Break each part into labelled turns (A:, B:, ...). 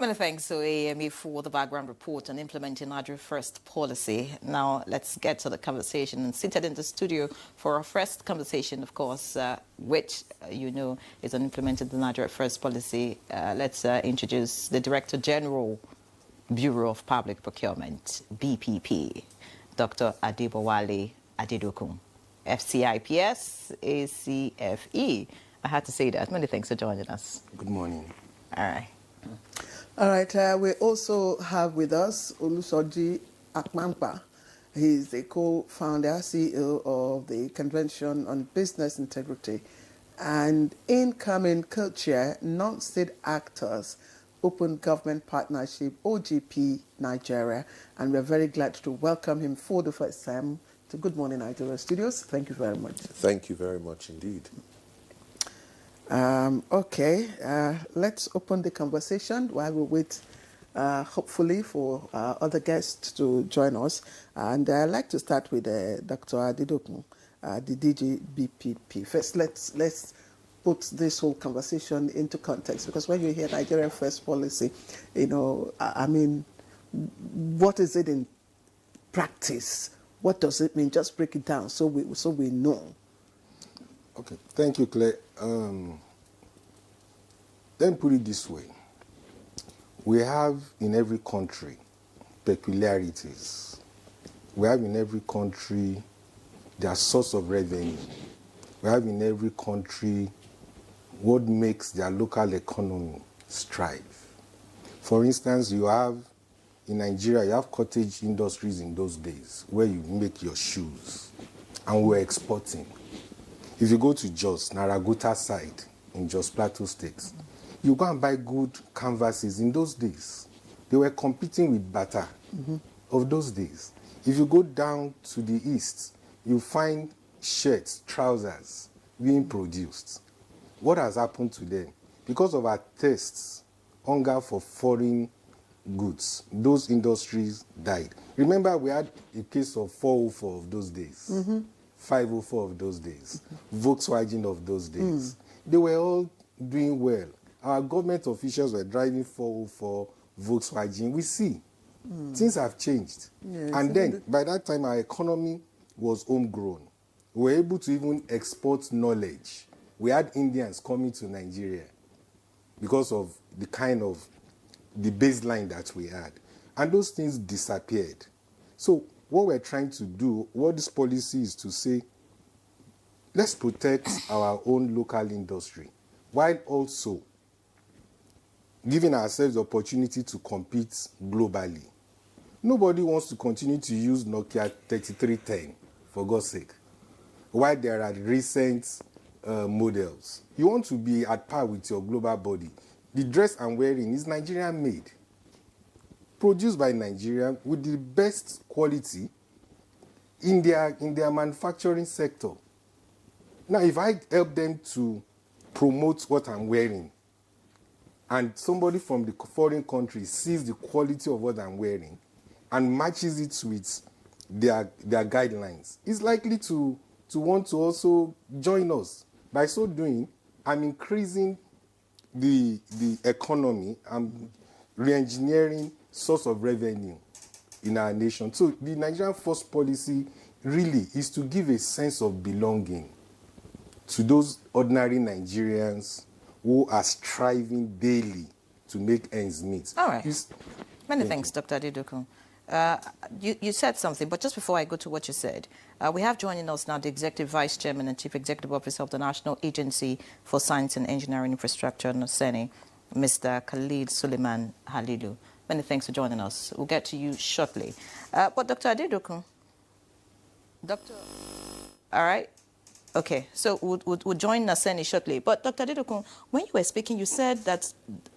A: Many thanks to AME for the background report on implementing Nigeria First policy. Now, let's get to the conversation. And seated in the studio for our first conversation, of course, which, you know, is on implementing the Nigeria First policy. Let's introduce the Director General, Bureau of Public Procurement, BPP, Dr. Adebowale Adedokun, FCIPS, ACFE. I had to say that. Many thanks for joining us.
B: Good morning.
A: All right.
C: All right, we also have with us Olusoji Akmampa. He's the co-founder, CEO of the Convention on Business Integrity and incoming co-chair, Non-State Actors, Open Government Partnership, OGP, Nigeria. And we're very glad to welcome him for the first time to Good Morning Nigeria Studios. Thank you very much.
B: Thank you very much indeed.
C: Okay, let's open the conversation while we wait, hopefully, for other guests to join us. And I'd like to start with Dr. Adedokun, the DG BPP. First, let's put this whole conversation into context, because when you hear Nigerian First policy, you know, I mean, what is it in practice? What does it mean? Just break it down so we know.
B: Okay, thank you, Claire. Let me put it this way. We have in every country peculiarities. We have in every country their source of revenue. We have in every country what makes their local economy strive. For instance, you have in Nigeria, you have cottage industries in those days where you make your shoes, and we're exporting. If you go to Jos, Naragota side in Jos Plateau State, you go and buy good canvases in those days. They were competing with Bata of those days. If you go down to the east, you find shirts, trousers being produced. What has happened to them? Because of our tastes, hunger for foreign goods, those industries died. Remember, we had a case of 404 of those days. 504 of those days, Volkswagen of those days. They were all doing well. Our government officials were driving 404 Volkswagen. We see things have changed. Yeah, and then by that time, our economy was homegrown. We were able to even export knowledge. We had Indians coming to Nigeria because of the kind of the baseline that we had. And those things disappeared. So what we're trying to do, what this policy is to say, let's protect our own local industry, while also giving ourselves the opportunity to compete globally. Nobody wants to continue to use Nokia 3310, for God's sake, while there are recent models. You want to be at par with your global body. The dress I'm wearing is Nigerian made, produced by Nigeria with the best quality in their manufacturing sector. Now, if I help them to promote what I'm wearing, and somebody from the foreign country sees the quality of what I'm wearing and matches it with their guidelines, it's likely to want to also join us. By so doing, I'm increasing the economy, I'm re-engineering source of revenue in our nation. So the Nigerian First policy really is to give a sense of belonging to those ordinary Nigerians who are striving daily to make ends meet.
A: All right. Many thanks, Dr. Adedokun. You said something, but just before I go to what you said, we have joining us now the Executive Vice Chairman and Chief Executive Officer of the National Agency for Science and Engineering Infrastructure, NOSENI, Mr. Khalid Suleiman Halilu. Many thanks for joining us. We'll get to you shortly. But Dr. Adedokun, all right? Okay, so we'll join NOSENI shortly. But Dr. Adedokun, when you were speaking, you said that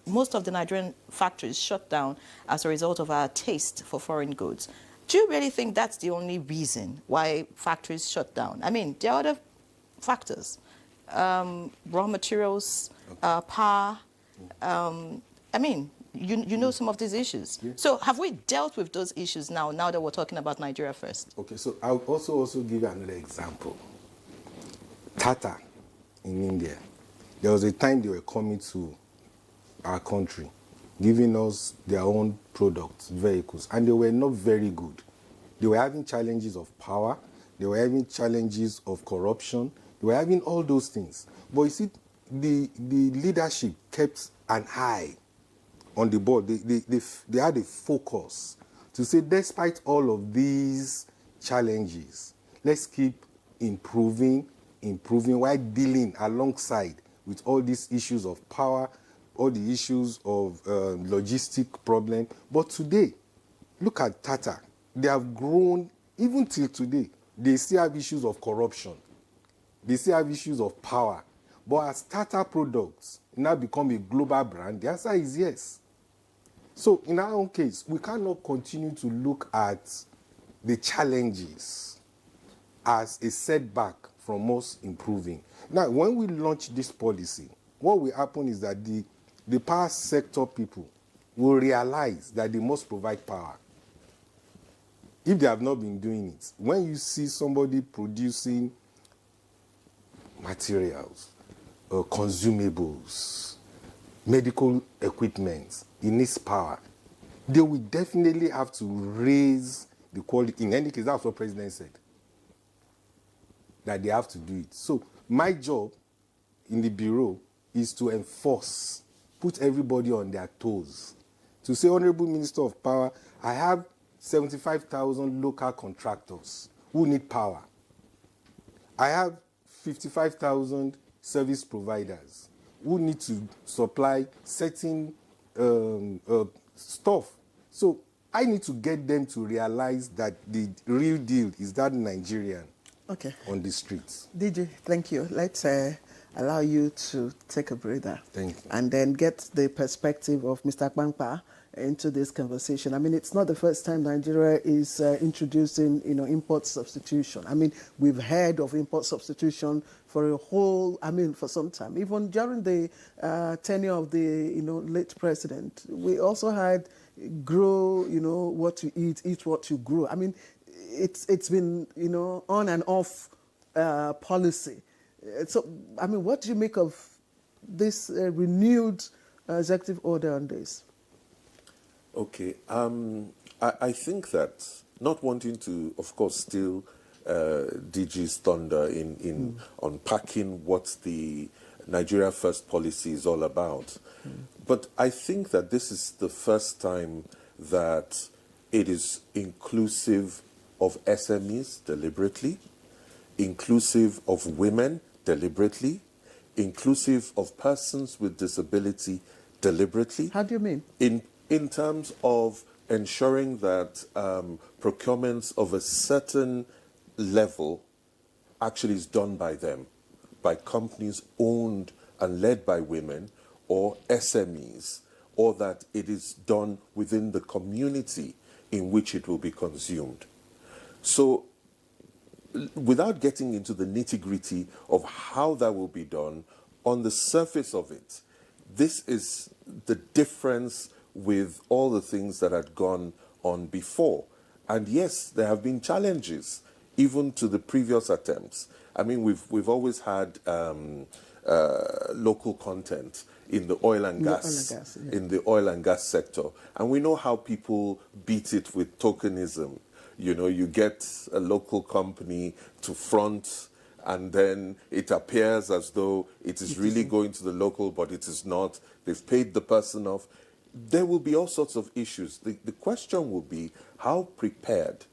A: most of the Nigerian factories shut down as a result of our taste for foreign goods. Do you really think that's the only reason why factories shut down? I mean, there are other factors, raw materials, power. I mean, you know some of these issues. Yeah. So have we dealt with those issues now that we're talking about Nigeria First?
B: Okay, so I'll also give you another example. Tata in India. There was a time they were coming to our country giving us their own products, vehicles, and they were not very good. They were having challenges of power, they were having challenges of corruption, they were having all those things. But you see, the leadership kept an eye on the board. They had a focus to say, despite all of these challenges, let's keep improving while dealing alongside with all these issues of power, all the issues of logistic problem. But today, look at Tata. They have grown, even till today, they still have issues of corruption. They still have issues of power. But as Tata products now become a global brand, the answer is yes. So in our own case, we cannot continue to look at the challenges as a setback from us improving. Now, when we launch this policy, what will happen is that the power sector people will realize that they must provide power. If they have not been doing it, when you see somebody producing materials, consumables, medical equipment, it needs power, they will definitely have to raise the quality. In any case, that's what the President said, that they have to do it. So my job in the Bureau is to enforce, put everybody on their toes, to say, Honorable Minister of Power, I have 75,000 local contractors who need power. I have 55,000 service providers who need to supply certain stuff. So I need to get them to realize that the real deal is that Nigerian on the streets.
C: DJ, thank you. Let's allow you to take a breather.
B: Thank you.
C: And then get the perspective of Mr. Akpankpa into this conversation. I mean, it's not the first time Nigeria is introducing, import substitution. I mean, we've heard of import substitution for for some time. Even during the tenure of the, late president, we also had grow, what you eat what you grow. I mean, it's been, on and off policy. So, I mean, what do you make of this renewed executive order on this?
D: Okay, I think that, not wanting to, of course, steal DG's thunder in unpacking what the Nigeria First policy is all about, but I think that this is the first time that it is inclusive of SMEs deliberately, inclusive of women deliberately, inclusive of persons with disability deliberately.
C: How do you mean?
D: In terms of ensuring that procurements of a certain level actually is done by them, by companies owned and led by women or SMEs, or that it is done within the community in which it will be consumed. So, without getting into the nitty-gritty of how that will be done, on the surface of it, this is the difference with all the things that had gone on before. And yes, there have been challenges, even to the previous attempts. I mean, we've always had local content in the oil and gas, in the oil and gas sector. And we know how people beat it with tokenism. You get a local company to front, and then it appears as though it is really going to the local, but it is not. They've paid the person off. There will be all sorts of issues. The question will be, how prepared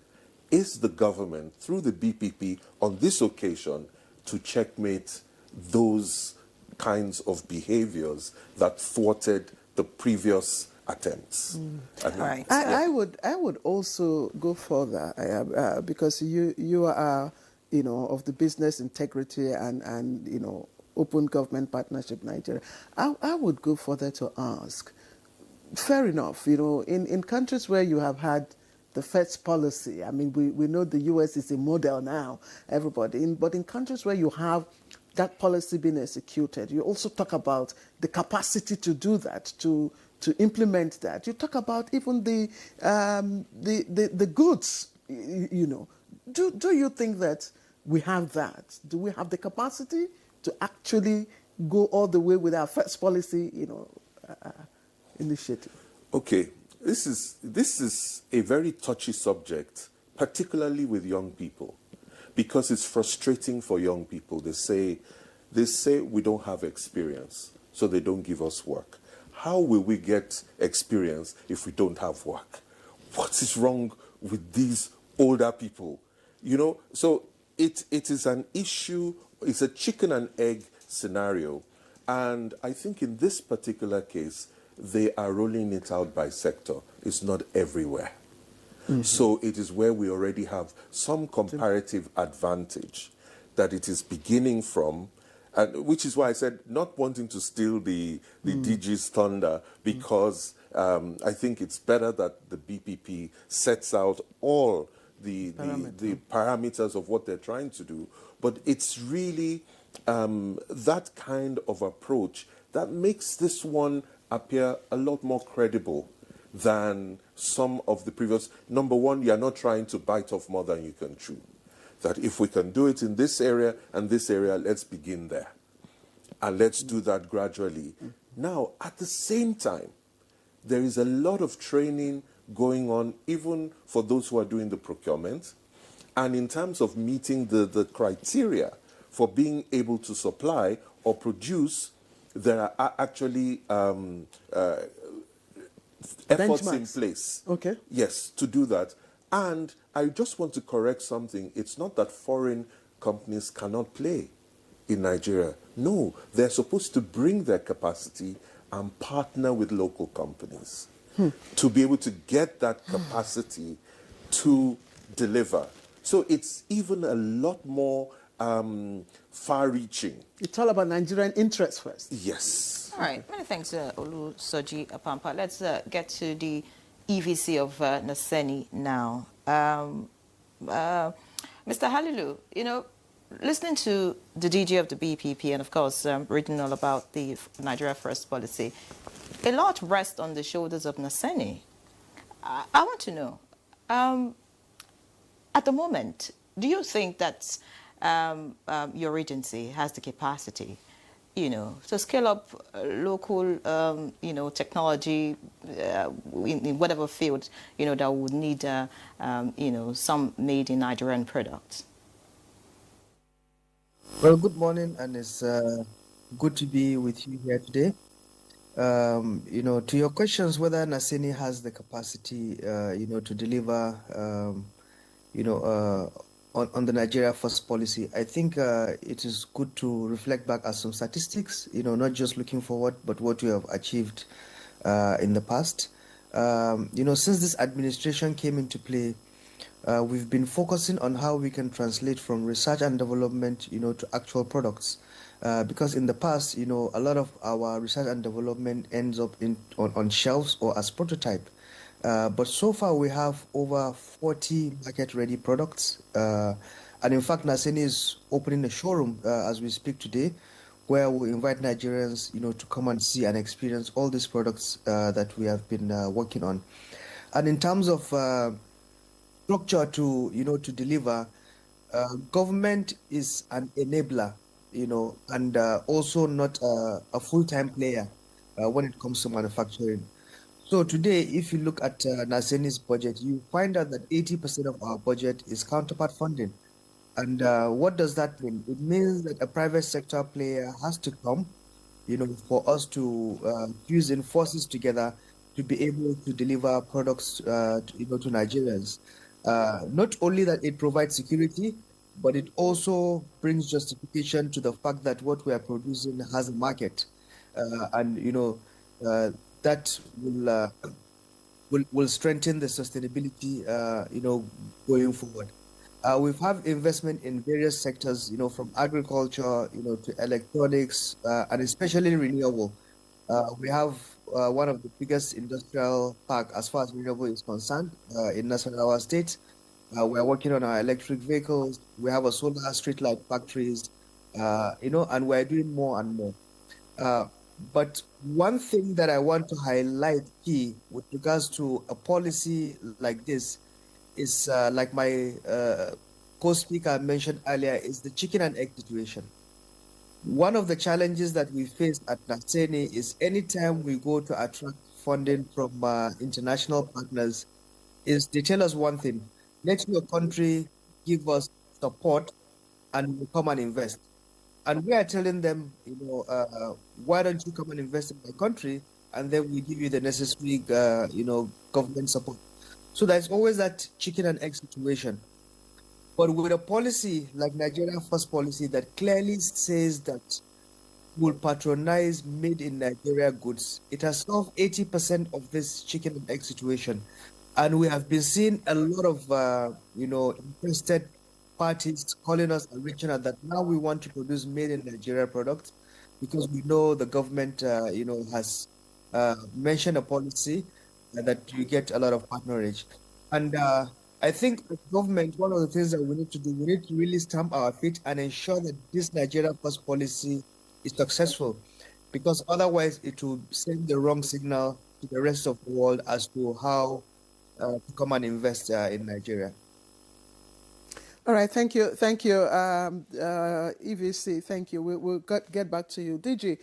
D: is the government, through the BPP, on this occasion, to checkmate those kinds of behaviors that thwarted the previous attempts?
A: Right.
C: I would also go further because you are of the business integrity and open government partnership Nigeria. I would go further to ask. Fair enough, in countries where you have had the first policy, I mean, we know the US is a model now, everybody, but in countries where you have that policy being executed, you also talk about the capacity to do that, to implement that. You talk about even the goods, Do you think that we have that? Do we have the capacity to actually go all the way with our first policy, initiative?
D: Okay, this is a very touchy subject, particularly with young people, because it's frustrating for young people. They say we don't have experience, so they don't give us work. How will we get experience if we don't have work? What is wrong with these older people? You know, so it is an issue. It's a chicken and egg scenario, and I think in this particular case, they are rolling it out by sector. It's not everywhere. So it is where we already have some comparative advantage that it is beginning from, and which is why I said not wanting to steal the DG's thunder, because I think it's better that the BPP sets out all the parameters of what they're trying to do. But it's really that kind of approach that makes this one appear a lot more credible than some of the previous. Number one, you're not trying to bite off more than you can chew. That if we can do it in this area and this area, let's begin there. And let's do that gradually. Now, at the same time, there is a lot of training going on, even for those who are doing the procurement. And in terms of meeting the criteria for being able to supply or produce, there are actually efforts in place.
C: Okay.
D: Yes, to do that. And I just want to correct something. It's not that foreign companies cannot play in Nigeria. No, they're supposed to bring their capacity and partner with local companies to be able to get that capacity to deliver. So it's even a lot more far-reaching.
C: It's all about Nigerian interests first.
D: Yes.
A: All right, many thanks, Olusoji Apampa. Let's get to the EVC of Naseni now. Mr. Halilu, you know, listening to the DG of the BPP and, of course, reading all about the Nigeria First policy, a lot rests on the shoulders of Naseni. I want to know, at the moment, do you think that your agency has the capacity, you know, to scale up local, you know, technology in whatever field, you know, that would need, you know, some made in Nigerian products?
E: Well, good morning, and it's good to be with you here today. You know, to your questions, whether Naseni has the capacity, you know, to deliver, you know, on the Nigeria First policy, I think it is good to reflect back at some statistics, you know, not just looking forward, but what we have achieved in the past. You know, since this administration came into play, we've been focusing on how we can translate from research and development, you know, to actual products. Because in the past, you know, a lot of our research and development ends up on shelves or as prototype. But so far we have over 40 market-ready products. And in fact, Naseni is opening a showroom as we speak today, where we invite Nigerians, you know, to come and see and experience all these products that we have been working on. And in terms of structure to, you know, to deliver, government is an enabler, you know, and also not a full-time player when it comes to manufacturing. So today, if you look at Naseni's budget, you find out that 80% of our budget is counterpart funding. And what does that mean? It means that a private sector player has to come, you know, for us to fuse in forces together to be able to deliver products, you know, to Nigerians. Not only that it provides security, but it also brings justification to the fact that what we are producing has a market, and you know that will strengthen the sustainability, you know, going forward. We've had investment in various sectors, you know, from agriculture, you know, to electronics, and especially renewable. We have one of the biggest industrial park as far as renewable is concerned in Nasarawa State. We're working on our electric vehicles. We have a solar streetlight factories, you know, and we're doing more and more. But one thing that I want to highlight key with regards to a policy like this is, like my co-speaker mentioned earlier, is the chicken and egg situation. One of the challenges that we face at Naseni is anytime we go to attract funding from international partners is they tell us one thing: let your country give us support, and we'll come and invest. And we are telling them, why don't you come and invest in my country, and then we give you the necessary, government support. So there's always that chicken and egg situation. But with a policy like Nigeria First policy that clearly says that will patronize made in Nigeria goods, it has solved 80% of this chicken and egg situation. And we have been seeing a lot of, interested parties calling us and reaching out that now we want to produce made in Nigeria products because we know the government, has mentioned a policy that you get a lot of patronage. And I think as government, one of the things that we need to do, we need to really stamp our feet and ensure that this Nigeria First policy is successful, because otherwise it will send the wrong signal to the rest of the world as to how to come and invest in Nigeria.
C: All right, thank you, EVC, thank you. We'll get back to you. DG,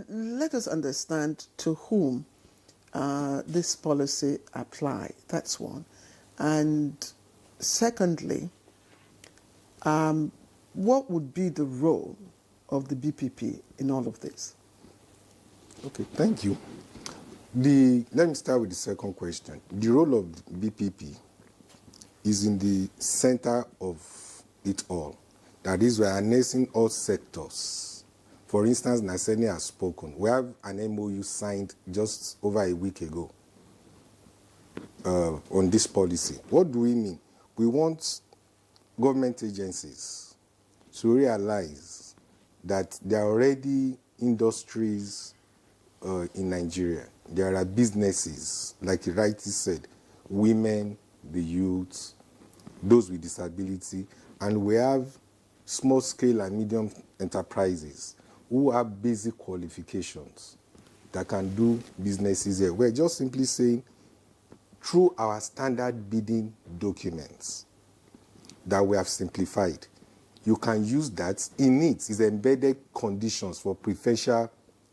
C: let us understand to whom this policy apply. That's one. And secondly, what would be the role of the BPP in all of this?
B: Okay, thank you. Let me start with the second question. The role of BPP is in the center of it all. That is, we are harnessing all sectors. For instance, Naseni has spoken. We have an MOU signed just over a week ago on this policy. What do we mean? We want government agencies to realize that there are already industries in Nigeria. There are businesses, like you rightly said, women, the youth, those with disability, and we have small scale and medium enterprises who have basic qualifications that can do businesses here. We're just simply saying, through our standard bidding documents that we have simplified, you can use that. In it is embedded conditions for preferential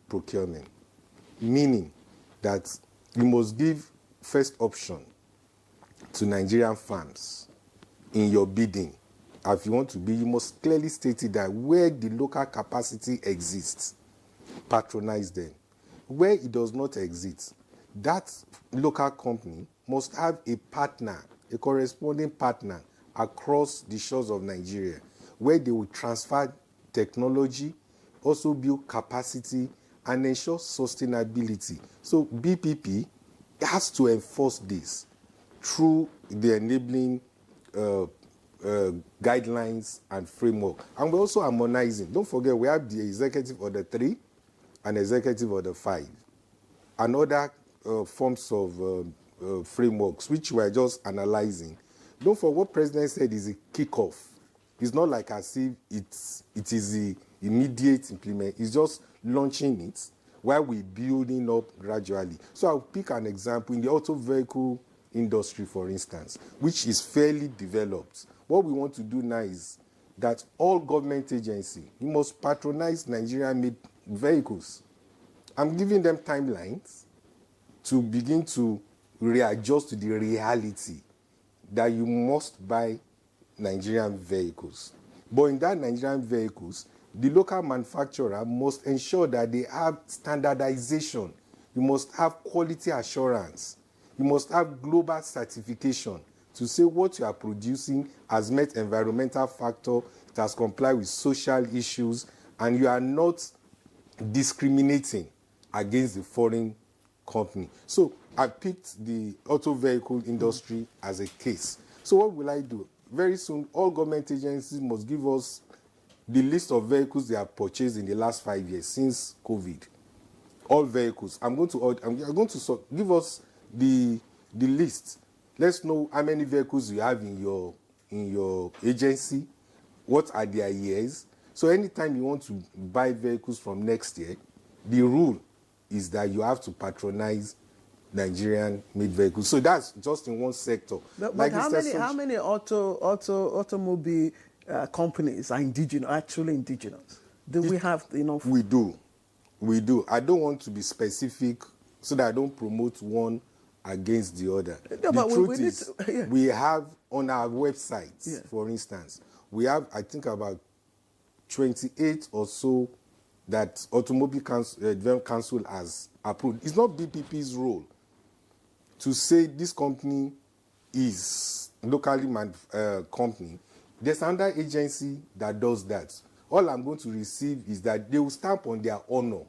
B: procurement, meaning that you must give first option to Nigerian firms in your bidding. If you want to bid, you must clearly state it that where the local capacity exists, patronize them. Where it does not exist, that local company must have a partner, a corresponding partner across the shores of Nigeria, where they will transfer technology, also build capacity, and ensure sustainability. So BPP has to enforce this through the enabling guidelines and framework. And we're also harmonizing. Don't forget, we have the Executive Order 3 and Executive Order 5 and other forms of frameworks, which we're just analyzing. Don't forget, what President said is a kickoff. It's not like as if it is the immediate implement. It's just launching it while we're building up gradually. So I'll pick an example in the auto vehicle industry, for instance, which is fairly developed. What we want to do now is that all government agencies, you must patronize Nigerian-made vehicles. I'm giving them timelines to begin to readjust to the reality that you must buy Nigerian vehicles. But in that Nigerian vehicles, the local manufacturer must ensure that they have standardization. You must have quality assurance. You must have global certification to say what you are producing has met environmental factor, it has complied with social issues, and you are not discriminating against the foreign company. So I picked the auto vehicle industry as a case. So what will I do? Very soon, all government agencies must give us the list of vehicles they have purchased in the last 5 years since COVID. All vehicles. I'm going to give us the list. Let's know how many vehicles you have in your agency. What are their years? So anytime you want to buy vehicles from next year, the rule is that you have to patronize Nigerian-made vehicles. So that's just in one sector.
C: But
B: like
C: how many automobile companies are indigenous, actually indigenous? Do we have enough?
B: We do. I don't want to be specific so that I don't promote one against the other.
C: No,
B: the
C: but we
B: truth
C: need
B: is,
C: to- yeah.
B: we have on our website,
C: Yeah.
B: for instance, we have, I think, about 28 or so that Automobile Development Council has approved. It's not BPP's role to say this company is locally company. There's another agency that does that. All I'm going to receive is that they will stamp on their honor,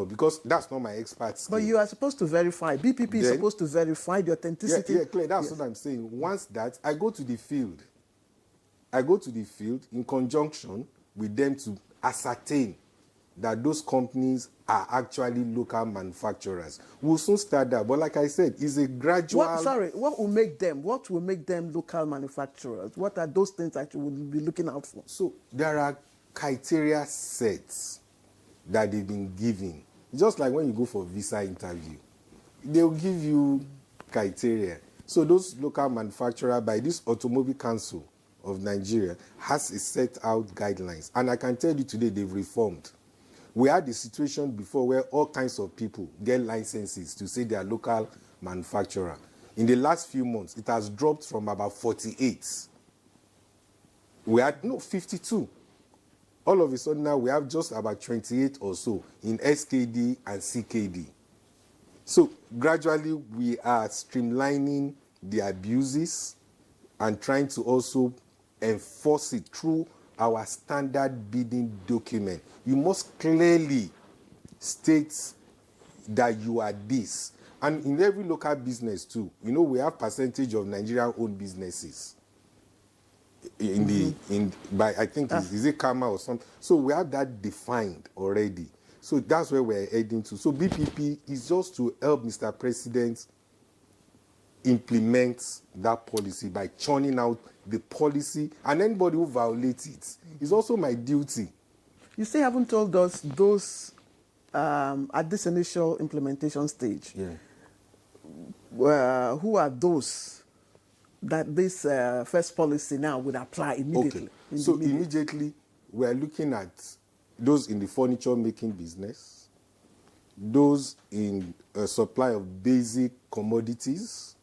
B: because that's not my expert skill.
C: But you are supposed to verify. BPP is
B: Then-
C: supposed to verify the authenticity.
B: Yeah, Claire, that's what I'm saying. Once that, I go to the field. I go to the field in conjunction with them to ascertain that those companies are actually local manufacturers. We'll soon start that. But like I said, it's a gradual...
C: What will make them local manufacturers? What are those things that you will be looking out for?
B: So there are criteria sets that they've been given. Just like when you go for a visa interview, they'll give you criteria. So those local manufacturers, by this Automobile Council of Nigeria, has a set out guidelines. And I can tell you today, they've reformed. We had the situation before where all kinds of people get licenses to say they are local manufacturer. In the last few months, it has dropped from about 48. We had, 52. All of a sudden now, we have just about 28 or so in SKD and CKD. So gradually, we are streamlining the abuses and trying to also enforce it through our standard bidding document. You must clearly state that you are this. And in every local business too, we have percentage of Nigerian-owned businesses. I think is it Kama or something? So we have that defined already. So that's where we're heading to. So BPP is just to help Mr. President implement that policy by churning out the policy, and anybody who violates it is also my duty.
C: You still haven't told us those at this initial implementation stage.
B: Yeah.
C: Who are those that this first policy now would apply immediately?
B: Okay. So immediately we are looking at those in the furniture making business, those in supply of basic commodities,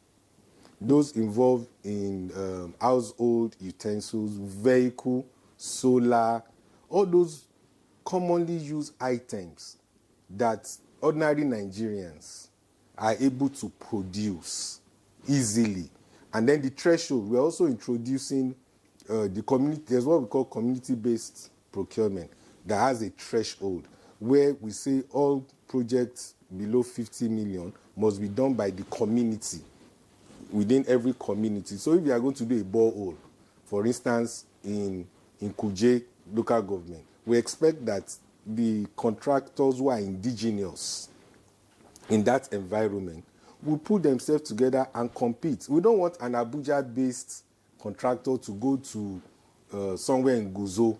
B: those involved in household utensils, vehicle, solar, all those commonly used items that ordinary Nigerians are able to produce easily. And then the threshold, we're also introducing the community, there's what we call community-based procurement that has a threshold where we say all projects below 50 million must be done by the community, within every community. So if you are going to do a borehole, for instance, in Kuje local government, we expect that the contractors who are indigenous in that environment will put themselves together and compete. We don't want an Abuja-based contractor to go to somewhere in Guzo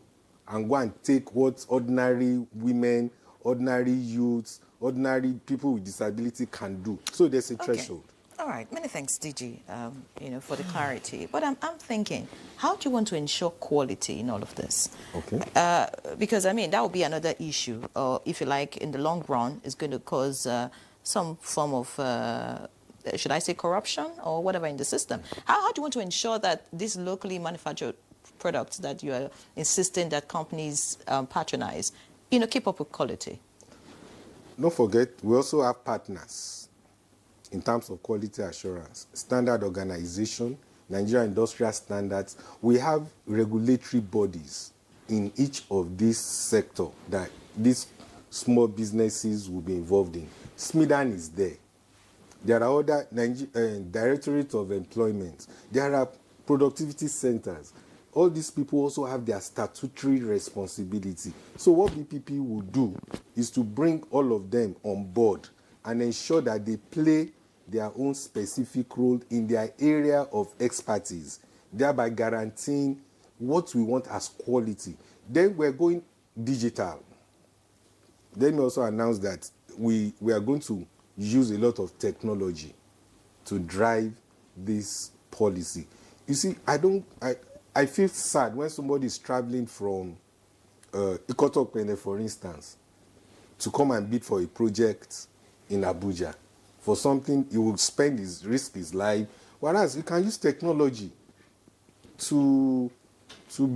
B: and go and take what ordinary women, ordinary youths, ordinary people with disability can do. So there's a threshold.
A: All right. Many thanks, DG, for the clarity. But I'm thinking, how do you want to ensure quality in all of this?
B: Okay.
A: Because, that would be another issue. Or, if you like, in the long run, it's going to cause some form of, should I say, corruption or whatever in the system. How do you want to ensure that these locally manufactured products that you are insisting that companies patronize, keep up with quality?
B: Don't forget, we also have partners in terms of quality assurance, standard organization, Nigeria Industrial Standards. We have regulatory bodies in each of these sectors that these small businesses will be involved in. SMIDAN is there. There are other Directorate of Employment. There are productivity centers. All these people also have their statutory responsibility. So what BPP will do is to bring all of them on board and ensure that they play their own specific role in their area of expertise, thereby guaranteeing what we want as quality. Then we're going digital. Then we also announced that we are going to use a lot of technology to drive this policy. You see, I feel sad when somebody is traveling from Ikotokpene, for instance, to come and bid for a project in Abuja for something he will risk his life, whereas you can use technology to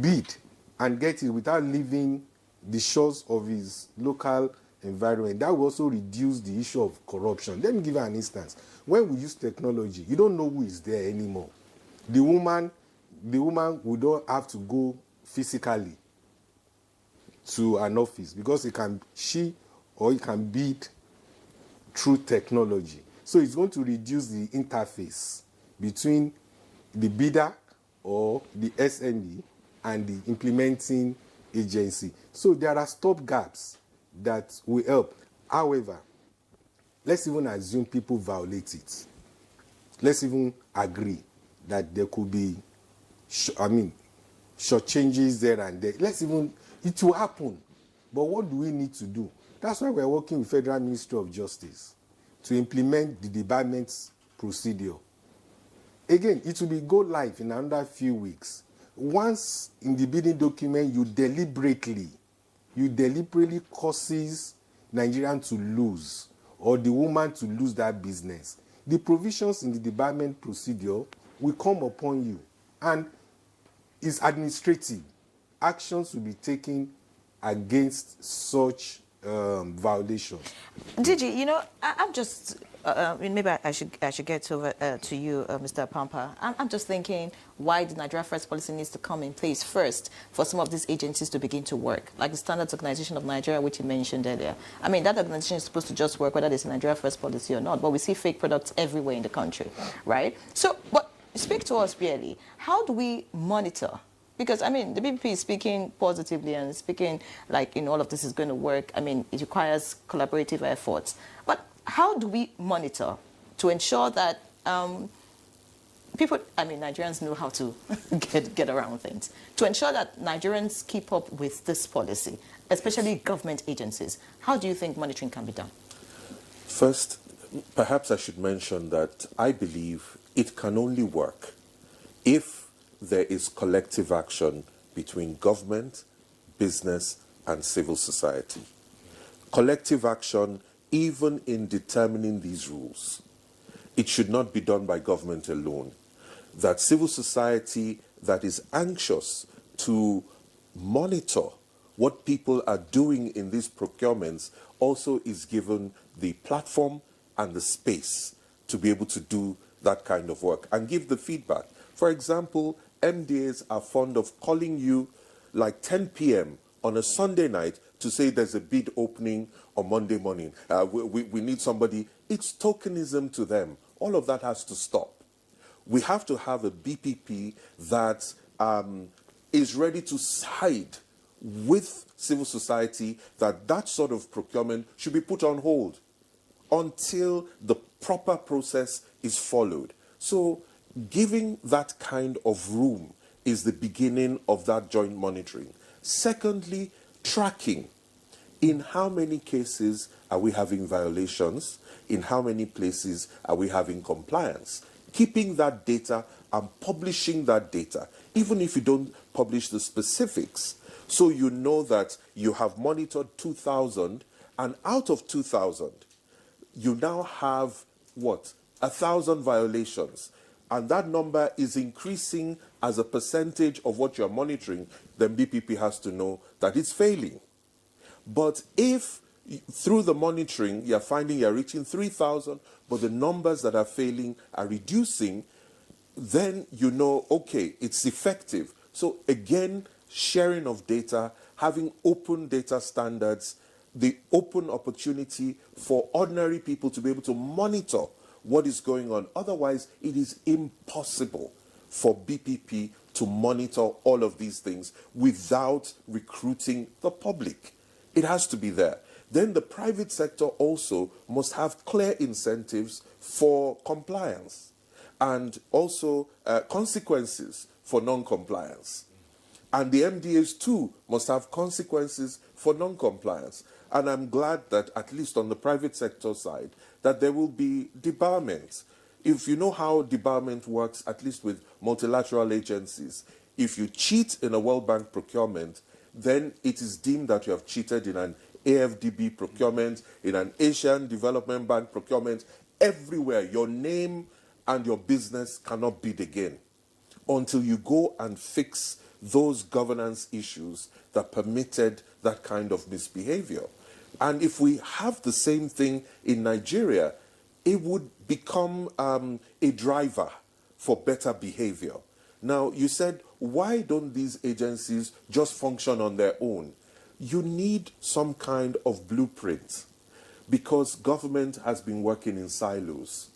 B: bid and get it without leaving the shores of his local environment. That will also reduce the issue of corruption. Let me give you an instance. When we use technology, you don't know who is there anymore. The woman we don't have to go physically to an office because he can bid through technology. So it's going to reduce the interface between the bidder or the SME and the implementing agency. So there are stop gaps that will help. However, let's even assume people violate it. Let's even agree that there could be, short changes there and there. It will happen. But what do we need to do? That's why we're working with Federal Ministry of Justice to implement the debarment procedure. Again, it will go live in another few weeks. Once in the bidding document, you deliberately causes Nigerian to lose or the woman to lose that business, the provisions in the debarment procedure will come upon you. And it's administrative. Actions will be taken against such violations.
A: Digi, I'm just, maybe I should get over to you, Mr. Pampa. I'm just thinking why the Nigeria First policy needs to come in place first for some of these agencies to begin to work, like the Standards Organization of Nigeria, which you mentioned earlier. I mean, that organization is supposed to just work whether there's a Nigeria First policy or not, but we see fake products everywhere in the country, right? So, but speak to us really. How do we monitor? Because, I mean, the BPP is speaking positively and speaking like, all of this is going to work. I mean, it requires collaborative efforts. But how do we monitor to ensure that Nigerians know how to get around things, to ensure that Nigerians keep up with this policy, especially government agencies? How do you think monitoring can be done?
D: First, perhaps I should mention that I believe it can only work if there is collective action between government, business, and civil society. Collective action even in determining these rules. It should not be done by government alone. That civil society that is anxious to monitor what people are doing in these procurements also is given the platform and the space to be able to do that kind of work and give the feedback. For example, MDAs are fond of calling you like 10 p.m. on a Sunday night to say there's a bid opening on Monday morning. We need somebody. It's tokenism to them. All of that has to stop. We have to have a BPP that is ready to side with civil society, that sort of procurement should be put on hold until the proper process is followed. So giving that kind of room is the beginning of that joint monitoring. Secondly, tracking. In how many cases are we having violations? In how many places are we having compliance? Keeping that data and publishing that data, even if you don't publish the specifics, so you know that you have monitored 2,000, and out of 2,000, you now have, 1,000 violations. And that number is increasing as a percentage of what you're monitoring, then BPP has to know that it's failing. But if through the monitoring you're finding you're reaching 3,000, but the numbers that are failing are reducing, then you know, okay, it's effective. So again, sharing of data, having open data standards, the open opportunity for ordinary people to be able to monitor what is going on. Otherwise, it is impossible for BPP to monitor all of these things without recruiting the public. It has to be there. Then the private sector also must have clear incentives for compliance and also consequences for non-compliance. And the MDAs too must have consequences for non-compliance. And I'm glad that at least on the private sector side, that there will be debarment. If you know how debarment works, at least with multilateral agencies, if you cheat in a World Bank procurement, then it is deemed that you have cheated in an AFDB procurement, in an Asian Development Bank procurement, everywhere, your name and your business cannot bid again until you go and fix those governance issues that permitted that kind of misbehavior. And if we have the same thing in Nigeria, it would become a driver for better behavior. Now, you said, why don't these agencies just function on their own? You need some kind of blueprint because government has been working in silos.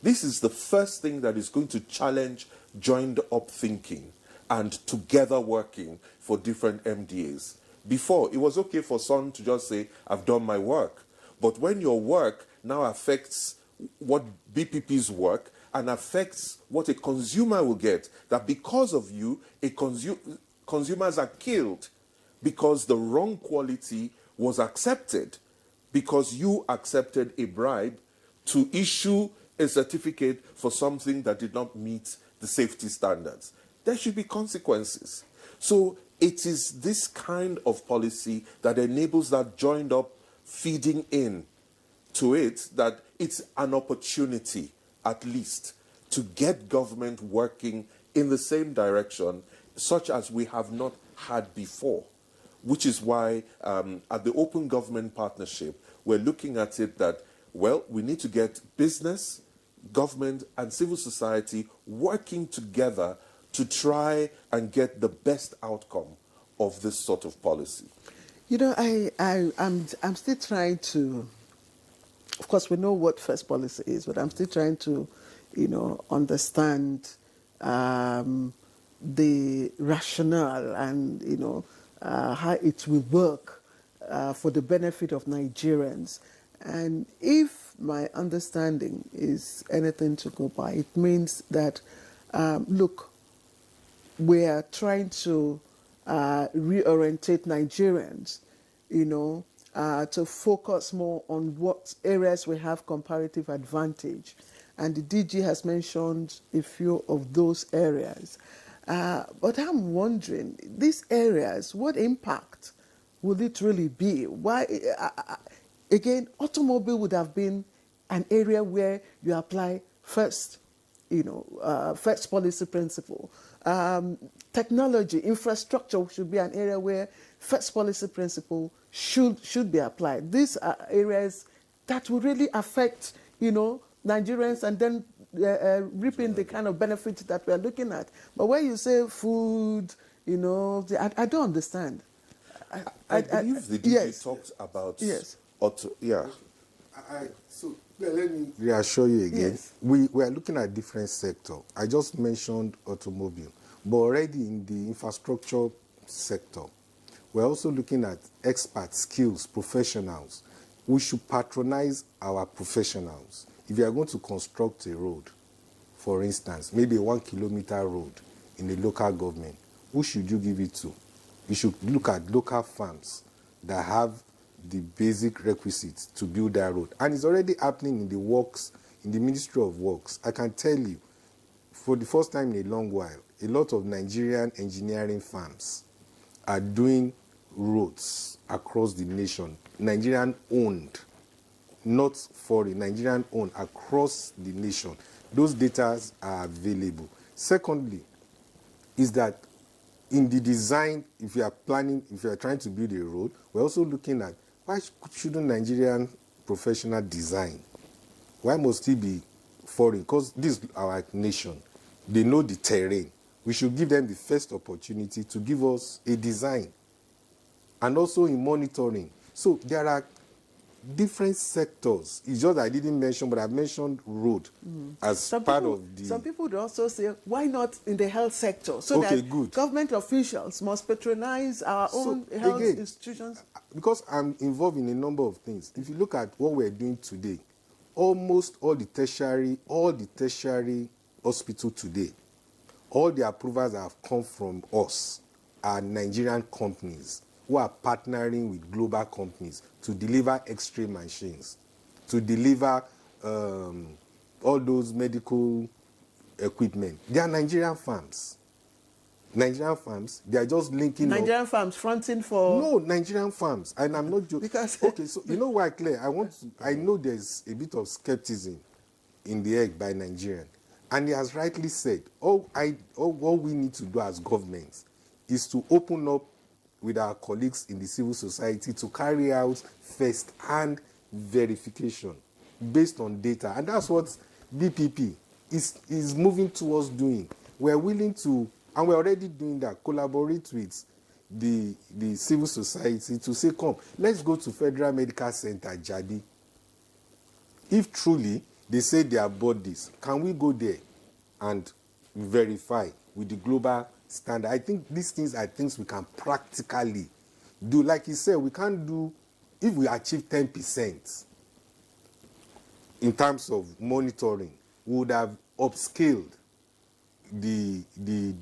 D: This is the first thing that is going to challenge joined up thinking and together working for different MDAs. Before, it was okay for someone to just say, I've done my work. But when your work now affects what BPP's work and affects what a consumer will get, that because of you, consumers are killed because the wrong quality was accepted, because you accepted a bribe to issue a certificate for something that did not meet the safety standards. There should be consequences. So it is this kind of policy that enables that joined up feeding in to it, that it's an opportunity, at least, to get government working in the same direction, such as we have not had before. Which is why at the Open Government Partnership, we're looking at it that, well, we need to get business, government, and civil society working together to try and get the best outcome of this sort of policy.
C: You know, I'm still trying to, of course, we know what first policy is, but I'm still trying to, you know, understand the rationale and, you know, how it will work for the benefit of Nigerians. And if my understanding is anything to go by, it means that, look, we are trying to reorientate Nigerians, you know, to focus more on what areas we have comparative advantage. And the DG has mentioned a few of those areas. But I'm wondering, these areas, what impact will it really be? Why, again, automobile would have been an area where you apply first, you know, first policy principle. Technology, infrastructure should be an area where first policy principle should be applied. These are areas that will really affect, you know, Nigerians and then reaping the kind of benefits that we're looking at. But when you say food, you know, I don't understand.
D: I believe the DG
C: yes.
D: talked about
C: Yes.
B: So let me reassure you again.
C: Yes.
B: We are looking at different sectors. I just mentioned automobile, but already in the infrastructure sector, we're also looking at experts, skills, professionals. We should patronize our professionals. If you are going to construct a road, for instance, maybe a 1 kilometer road in a local government, who should you give it to? You should look at local farms that have the basic requisites to build that road. And it's already happening in the works, in the Ministry of Works. I can tell you, for the first time in a long while, a lot of Nigerian engineering firms are doing roads across the nation, Nigerian owned, not foreign, Nigerian owned across the nation. Those data are available. Secondly, is that in the design, if you are planning, if you are trying to build a road, we're also looking at why shouldn't Nigerian professional design? Why must it be foreign? Because this is our nation. They know the terrain. We should give them the first opportunity to give us a design. And also in monitoring. So there are different sectors. It's just I didn't mention, but I mentioned road as part of the...
C: Some people would also say, why not in the health sector? So that government officials must patronize our own health institutions.
B: Because I'm involved in a number of things. If you look at what we're doing today, almost all the tertiary hospitals today, all the approvals that have come from us are Nigerian companies who are partnering with global companies to deliver X-ray machines, to deliver all those medical equipment. They are Nigerian firms. Nigerian farms, they are just linking up.
C: Nigerian farms fronting for...
B: No, Nigerian farms. And I'm not joking.
C: Because...
B: Okay, so you know why, Claire? I know there's a bit of skepticism in the egg by Nigerian. And he has rightly said, all we need to do as governments is to open up with our colleagues in the civil society to carry out first-hand verification based on data. And that's what BPP is moving towards doing. We're willing to, and we're already doing that, collaborate with the civil society to say, come, let's go to Federal Medical Center, Jadi. If truly they say they are bodies, can we go there and verify with the global standard? I think these things are things we can practically do. Like he said, we can't do, if we achieve 10% in terms of monitoring, we would have upscaled the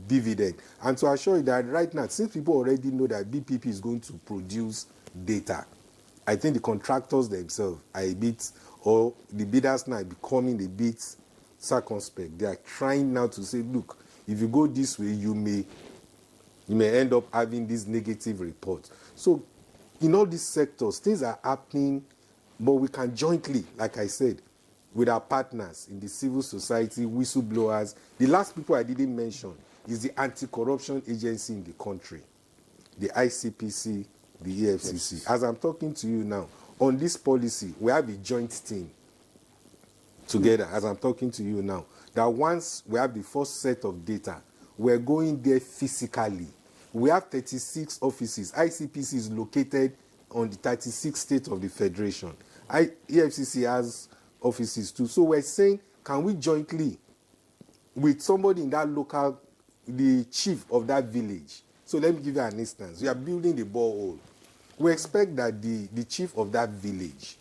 B: dividend. And to assure you that right now, since people already know that BPP is going to produce data, I think the contractors themselves are a bit, or the bidders now are becoming a bit circumspect. They are trying now to say, look, if you go this way, you may end up having these negative reports. So in all these sectors, things are happening, but we can jointly, like I said, with our partners in the civil society, whistleblowers. The last people I didn't mention is the anti-corruption agency in the country, the ICPC, the EFCC. Yes. As I'm talking to you now, on this policy, we have a joint team together, as I'm talking to you now, that once we have the first set of data, we're going there physically. We have 36 offices. ICPC is located on the 36th state of the Federation. EFCC has offices too. So we're saying, can we jointly, with somebody in that local, the chief of that village. So let me give you an instance. We are building a borehole. We expect that the chief of that village,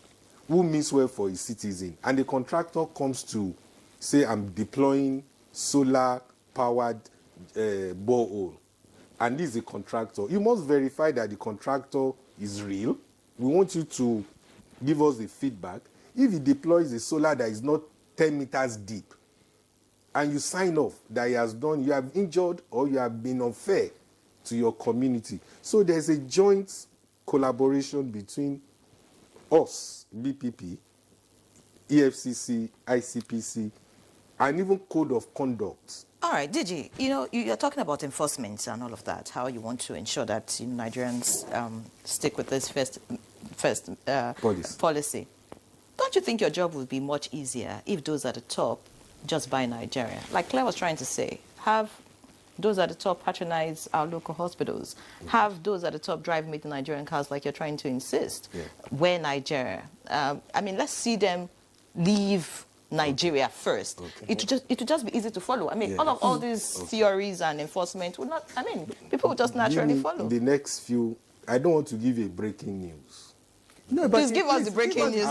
B: who means well for his citizen, and the contractor comes to say, I'm deploying solar-powered borehole, and this is a contractor. You must verify that the contractor is real. We want you to give us the feedback. If he deploys a solar that is not 10 meters deep, and you sign off that he has done, you have injured or you have been unfair to your community. So there's a joint collaboration between us, BPP, EFCC, ICPC, and even code of conduct.
A: All right, Digi, you're talking about enforcement and all of that, how you want to ensure that Nigerians stick with this first policy. Don't you think your job would be much easier if those at the top just buy Nigeria? Like Claire was trying to say, have those at the top patronize our local hospitals. Have those at the top drive made in Nigerian cars like you're trying to insist. Yeah. We're Nigeria. I mean, let's see them leave Nigeria first. Okay. It would just be easy to follow. I mean, all these theories and enforcement would not, I mean, people would just naturally follow.
B: The next few, I don't want to give you a breaking news.
A: No, but please give us the breaking news.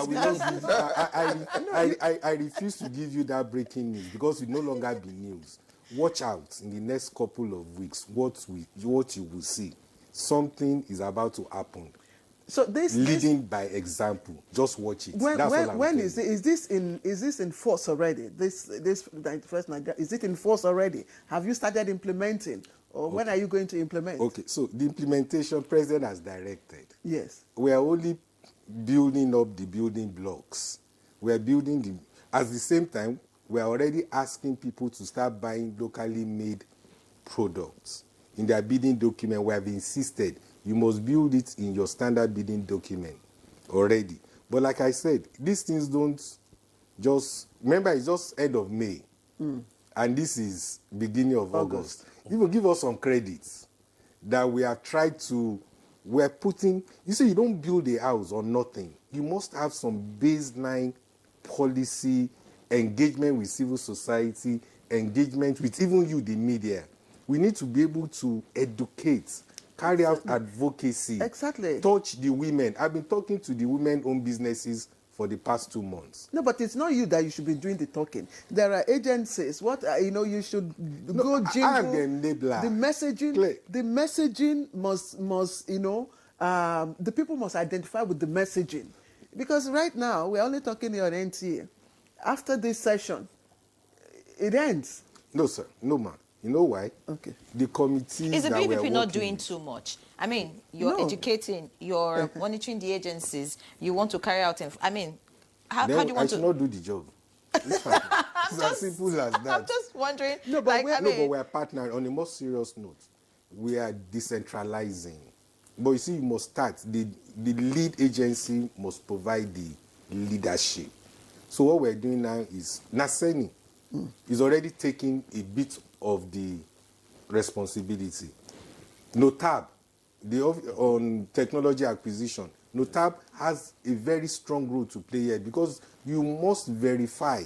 B: I refuse to give you that breaking news because it will no longer be news. Watch out in the next couple of weeks what you will see. Something is about to happen.
C: So
B: leading by example. Just watch it.
C: Is this in force already? This first Nigeria, is it in force already? Have you started implementing? Or when are you going to implement?
B: Okay, so the implementation President has directed.
C: Yes.
B: We are only building up the building blocks. We are building at the same time, we are already asking people to start buying locally made products. In their bidding document, we have insisted you must build it in your standard bidding document already. But like I said, these things don't just, remember it's just end of May. And this is beginning of August. You will give us some credits that we have tried to, we're putting, you see, you don't build a house on nothing. You must have some baseline policy, engagement with civil society, engagement with even you, the media. We need to be able to educate, carry out advocacy, touch the women. I've been talking to the women-owned businesses for the past 2 months.
C: No, but it's not you that you should be doing the talking. There are agencies. You should go jingle.
B: I am the enabler.
C: The messaging must the people must identify with the messaging. Because right now, we're only talking here on NTA. After this session, it ends.
B: No, sir. No, ma'am. You know why?
C: Okay.
B: The committees
A: Is the
B: that we're
A: BVP not
B: working
A: doing
B: with,
A: too much? I mean, you're
C: No.
A: educating, you're monitoring the agencies, you want to carry out, I mean, how do
B: then
A: you
B: I
A: want
B: should
A: to?
B: not do the job. It's fine. It's as simple as
A: I'm
B: that.
A: just wondering,
C: No, but
A: like, I
B: No, but
A: mean,
B: we're partnering. On a more serious note, we are decentralizing. But you see, you must start. The lead agency must provide the leadership. So what we're doing now is Naseni is already taking a bit of the responsibility. Notab, on technology acquisition, Notab has a very strong role to play here because you must verify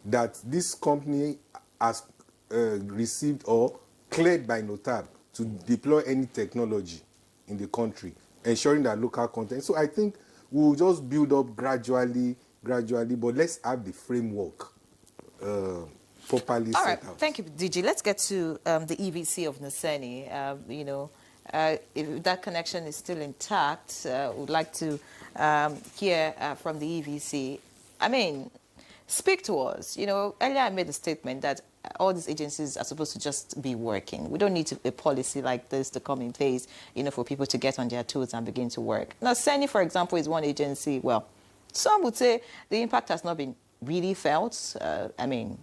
B: that this company has received or cleared by Notab to deploy any technology in the country, ensuring that local content. So I think we'll just build up gradually, but let's have the framework properly
A: all
B: set
A: right,
B: out.
A: thank you, DG. Let's get to the EVC of Naseni. You know, if that connection is still intact, we'd like to hear from the EVC. I mean, speak to us. You know, earlier I made a statement that all these agencies are supposed to just be working. We don't need a policy like this to come in place, you know, for people to get on their toes and begin to work. Now, Naseni, for example, is one agency. Well, some would say the impact has not been really felt. I mean,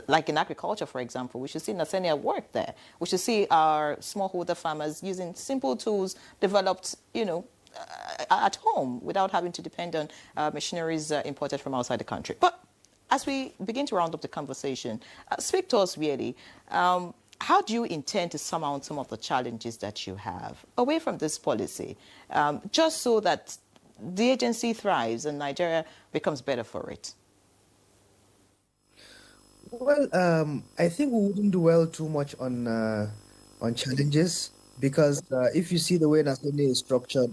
A: like in agriculture, for example, we should see Naseni at work there. We should see our smallholder farmers using simple tools developed, you know, at home without having to depend on machineries imported from outside the country. But as we begin to round up the conversation, speak to us really. How do you intend to surmount some of the challenges that you have away from this policy, just so that the agency thrives and Nigeria becomes better for it?
E: Well, I think we wouldn't dwell too much on challenges because if you see the way Nasdaq is structured,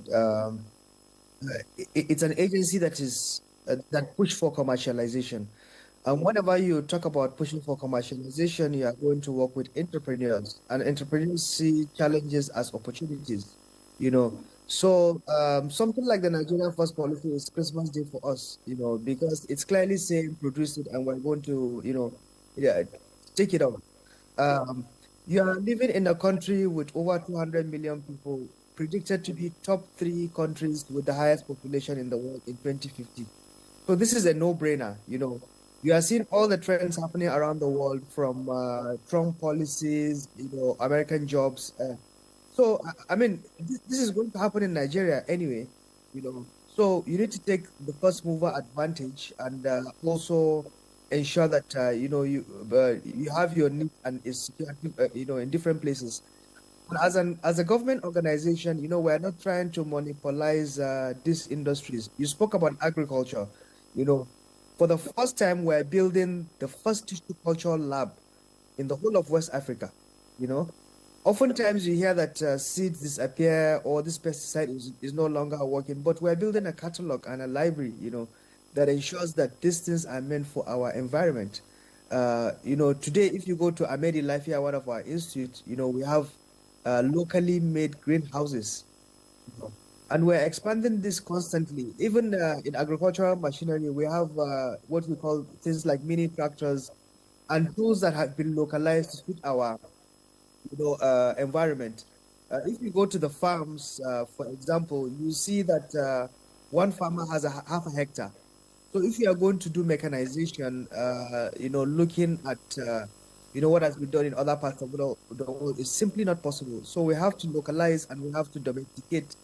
E: it's an agency that is that push for commercialization. And whenever you talk about pushing for commercialization, you are going to work with entrepreneurs, and entrepreneurs see challenges as opportunities. You know, so something like the Nigeria First policy is Christmas Day for us. You know, because it's clearly saying produce it, and we're going to, you know, yeah, take it out. Um, you are living in a country with over 200 million people, predicted to be top 3 countries with the highest population in the world in 2050. So this is a no-brainer. You know, you are seeing all the trends happening around the world from Trump policies, you know, American jobs. So I mean, this is going to happen in Nigeria anyway. You know, so you need to take the first mover advantage and also ensure that you know you have your need and is secured, you know, in different places. And as a government organization, you know, we're not trying to monopolize these industries. You spoke about agriculture. You know, for the first time, we're building the first tissue culture lab in the whole of West Africa. You know, oftentimes you hear that seeds disappear or this pesticide is no longer working, but we're building a catalog and a library, you know, that ensures that these things are meant for our environment. You know, today, if you go to Amedi Lafia, one of our institutes, you know, we have locally made greenhouses, you know, and we're expanding this constantly. Even in agricultural machinery, we have what we call things like mini tractors and tools that have been localized to suit our, you know, environment. If you go to the farms, for example, you see that one farmer has half a hectare. So if you are going to do mechanization, you know, looking at you know what has been done in other parts of the world is simply not possible. So we have to localize and we have to domesticate,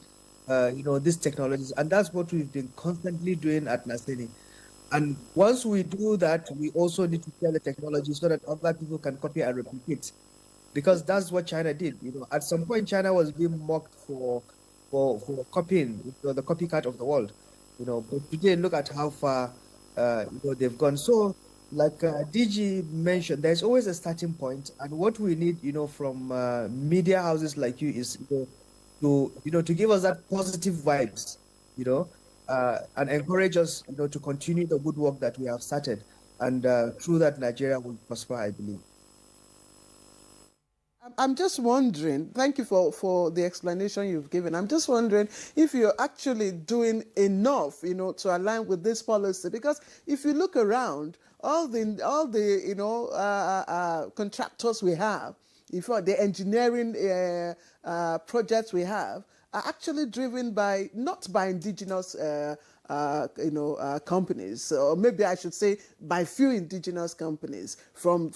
E: you know, these technologies, and that's what we've been constantly doing at Naseni. And once we do that, we also need to share the technology so that other people can copy and replicate, because that's what China did. You know, at some point, China was being mocked for copying, you know, the copycat of the world. You know, but today look at how far you know, they've gone. So, like DG mentioned, there's always a starting point, and what we need, you know, from media houses like you is, you know, to give us that positive vibes, you know, and encourage us, you know, to continue the good work that we have started, and through that Nigeria will prosper, I believe.
C: I'm just wondering, thank you for the explanation you've given. I'm just wondering if you're actually doing enough, to align with this policy. Because if you look around, all the contractors we have, the engineering projects we have, are actually driven by, not by indigenous companies, or maybe I should say by few indigenous companies, from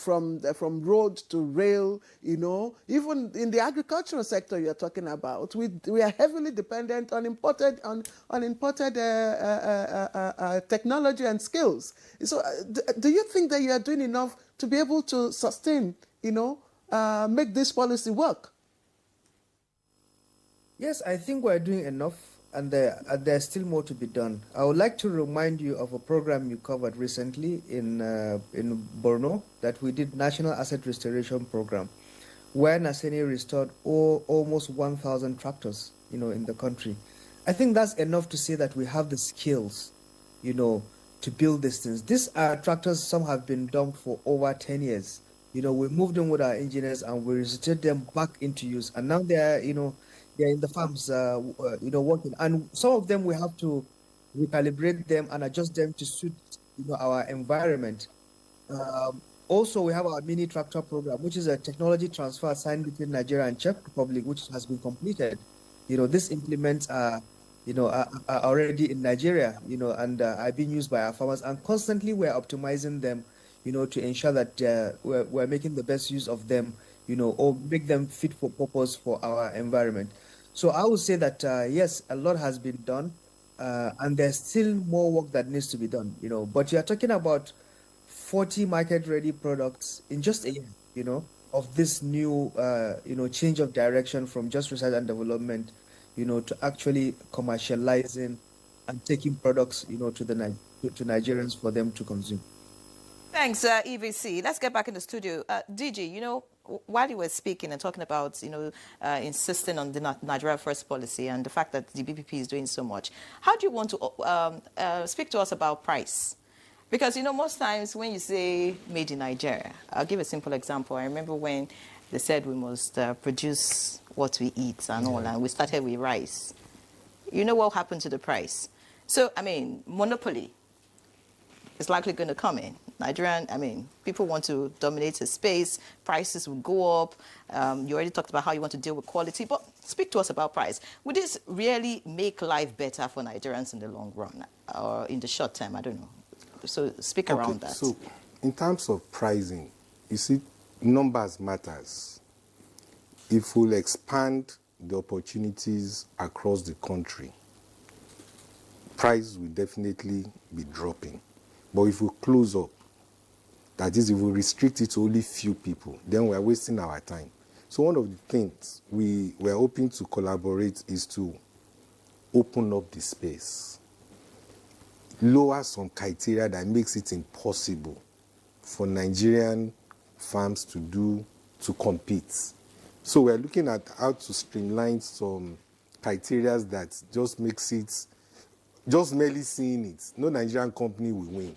C: road to rail, even in the agricultural sector you're talking about, we are heavily dependent on imported technology and skills. So do you think that you are doing enough to be able to sustain, make this policy work?
E: Yes, I think we're doing enough, and there's still more to be done. I would like to remind you of a program you covered recently in Borno, that we did National Asset Restoration Program, where Naseni restored almost 1,000 tractors, in the country. I think that's enough to say that we have the skills, to build these things. These are tractors, some have been dumped for over 10 years. We moved them with our engineers and we restored them back into use. And now they're in the farms, working. And some of them we have to recalibrate them and adjust them to suit, our environment. Also, we have our mini tractor program, which is a technology transfer signed between Nigeria and Czech Republic, which has been completed. These implements are already in Nigeria, and are being used by our farmers. And constantly we're optimizing them, to ensure that we're making the best use of them, or make them fit for purpose for our environment. So I would say that, yes, a lot has been done, and there's still more work that needs to be done, but you're talking about 40 market-ready products in just a year, of this new, change of direction from just research and development, to actually commercializing and taking products, to Nigerians for them to consume.
A: Thanks, EVC. Let's get back in the studio. DG, while you were speaking and talking about, insisting on the Nigeria First policy and the fact that the BPP is doing so much, how do you want to speak to us about price? Because, most times when you say made in Nigeria, I'll give a simple example. I remember when they said we must produce what we eat and all, and we started with rice. You know what happened to the price? So, monopoly is likely going to come in. People want to dominate the space, prices will go up. You already talked about how you want to deal with quality, but speak to us about price. Would this really make life better for Nigerians in the long run or in the short term? I don't know. So speak around that.
B: So in terms of pricing, you see, numbers matters. If we'll expand the opportunities across the country, price will definitely be dropping. But if we close up, that is, if we restrict it to only few people, then we're wasting our time. So one of the things we're hoping to collaborate is to open up the space, lower some criteria that makes it impossible for Nigerian farms to compete. So we're looking at how to streamline some criteria that just makes it, just merely seeing it, no Nigerian company will win.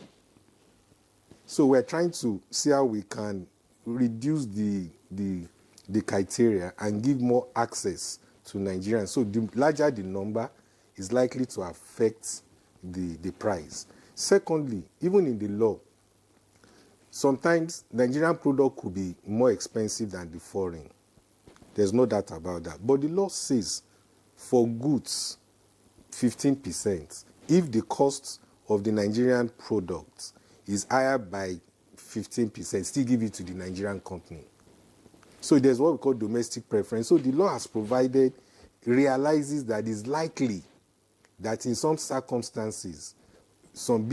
B: So we're trying to see how we can reduce the criteria and give more access to Nigerians. So the larger the number is likely to affect the price. Secondly, even in the law, sometimes Nigerian product could be more expensive than the foreign. There's no doubt about that. But the law says for goods, 15%. If the cost of the Nigerian product is higher by 15%, still give it to the Nigerian company. So there's what we call domestic preference. So the law has provided, realizes that it's likely that in some circumstances, some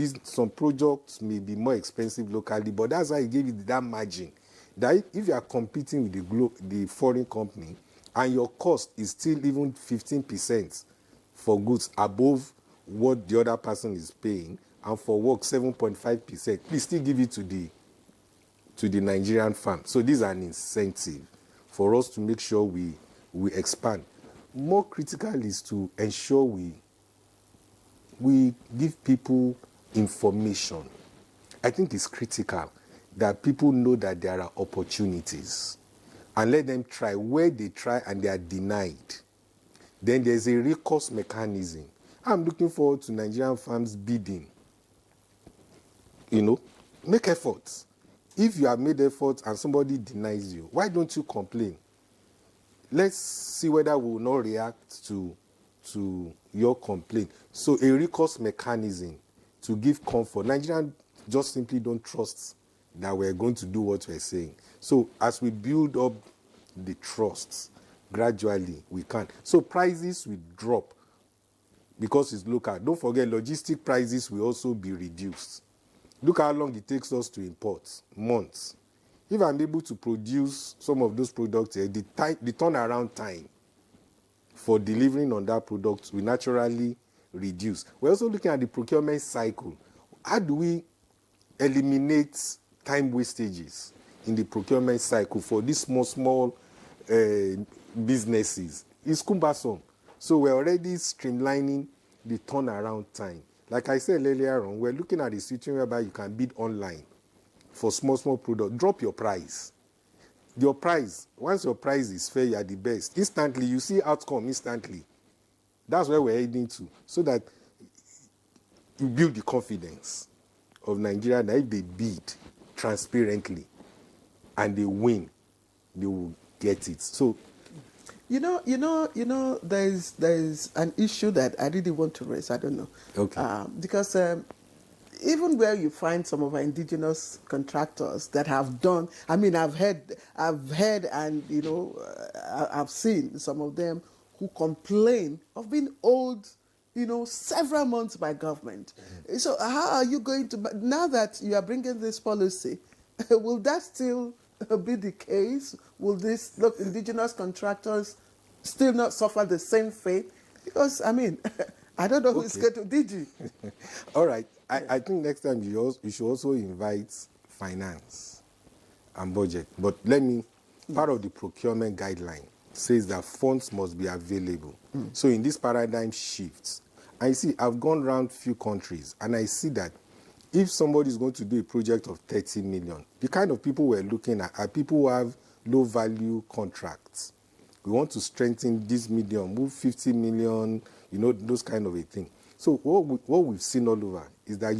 B: products may be more expensive locally, but that's why it gave it that margin. That if you are competing with the foreign company and your cost is still even 15% for goods above what the other person is paying, and for work 7.5%, please still give it to the Nigerian farm. So this is an incentive for us to make sure we expand. More critical is to ensure we give people information. I think it's critical that people know that there are opportunities. and let them try. Where they try and they are denied, then there's a recourse mechanism. I'm looking forward to Nigerian farms bidding. You know, make efforts. If you have made efforts and somebody denies you, why don't you complain? Let's see whether we will not react to your complaint. So a recourse mechanism to give comfort. Nigerians just simply don't trust that we're going to do what we're saying. So as we build up the trust, gradually we can. So prices will drop because it's local. Don't forget, logistic prices will also be reduced. Look how long it takes us to import, months. If I'm able to produce some of those products here, the turnaround time for delivering on that product will naturally reduce. We're also looking at the procurement cycle. How do we eliminate time wastages in the procurement cycle for these small businesses? It's cumbersome. So we're already streamlining the turnaround time. Like I said earlier on, we're looking at a situation whereby you can bid online for small products. Drop your price. Your price, once your price is fair, you are the best. Instantly, you see outcome instantly. That's where we're heading to, so that you build the confidence of Nigeria that if they bid transparently and they win, they will get it. So,
C: there's an issue that I really want to raise. I don't know.
B: Okay.
C: Because even where you find some of our indigenous contractors that have done, I mean, I've heard and, I've seen some of them who complain of being owed, several months by government. Mm-hmm. So how are you going to, now that you are bringing this policy, will that still be the case? Will these indigenous contractors still not suffer the same fate? Because, I mean, I don't know who's going to, did you?
B: All right. I think next time you should also invite finance and budget. But part of the procurement guideline says that funds must be available. Mm. So in this paradigm shifts, I see, I've gone around few countries and I see that if somebody is going to do a project of 30 million, the kind of people we're looking at are people who have low value contracts. We want to strengthen this medium, move 50 million, those kind of a thing. So what we've seen all over is that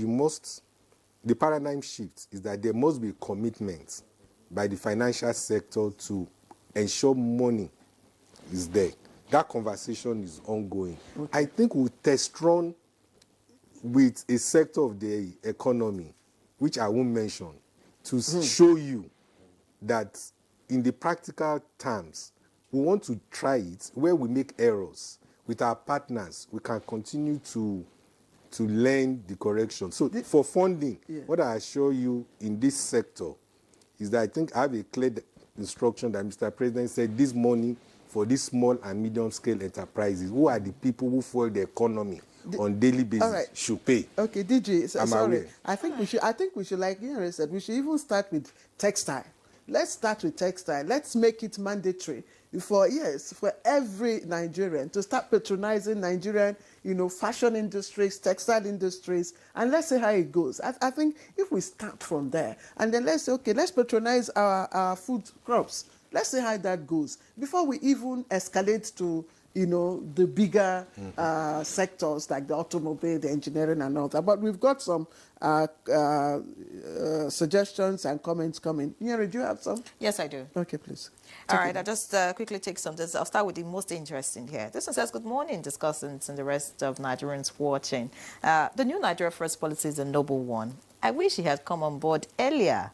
B: the paradigm shift is that there must be a commitment by the financial sector to ensure money is there. That conversation is ongoing. Okay. I think we'll test run with a sector of the economy, which I won't mention, to show you that in the practical terms, we want to try it where we make errors. With our partners, we can continue to learn the correction. So for funding, what I assure you in this sector is that I think I have a clear instruction that Mr. President said this money for these small and medium scale enterprises, who are the people who fuel the economy on daily basis, should pay.
C: Okay, DJ, sorry.
B: Aware.
C: I think we should, like Henry said, we should even start with textile. Let's start with textile. Let's make it mandatory for every Nigerian to start patronizing Nigerian, fashion industries, textile industries, and let's see how it goes. I think if we start from there, and then let's say, okay, let's patronize our food crops. Let's see how that goes before we even escalate to, the bigger sectors like the automobile, the engineering and all that. But we've got some suggestions and comments coming. Nyeri, do you have some?
A: Yes, I do.
C: Okay, please.
A: All right, I'll just quickly take some. I'll start with the most interesting here. This one says, good morning, discussants and the rest of Nigerians watching. The new Nigeria First policy is a noble one. I wish he had come on board earlier